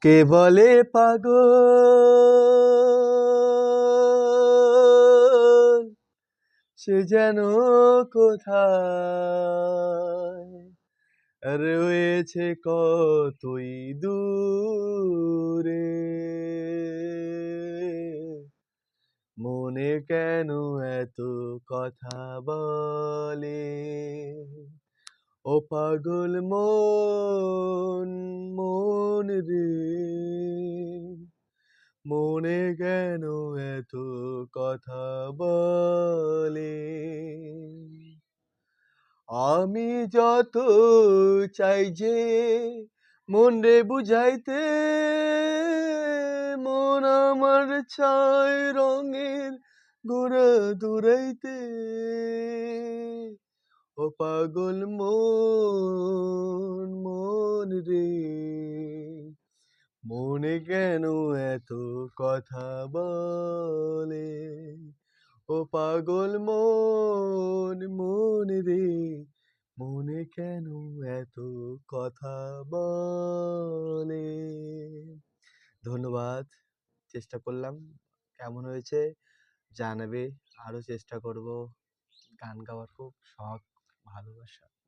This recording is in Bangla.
কে বলে পাগল, সে যেন কোথায় রয়েছে কতই দূরে। মনে কেন এত কথা বলে, ও পাগল মন, মন রে, মনে কেন এত কথা বলে। আমি যত চাই যে মন রে বুঝাইতে, মন আমার চায় রঙের ঘোড়া দৌড়াইতে। ও পাগল মন, মন রে, মনে কেন এত কথা বলে। ও পাগল মন, মন রে, মনে কেন এত কথা বলে। ধন্যবাদ। চেষ্টা করলাম। কেমন হয়েছে জানাবে। আরো চেষ্টা করব। গান গাওয়ার খুব শখ, ভালোবাসা।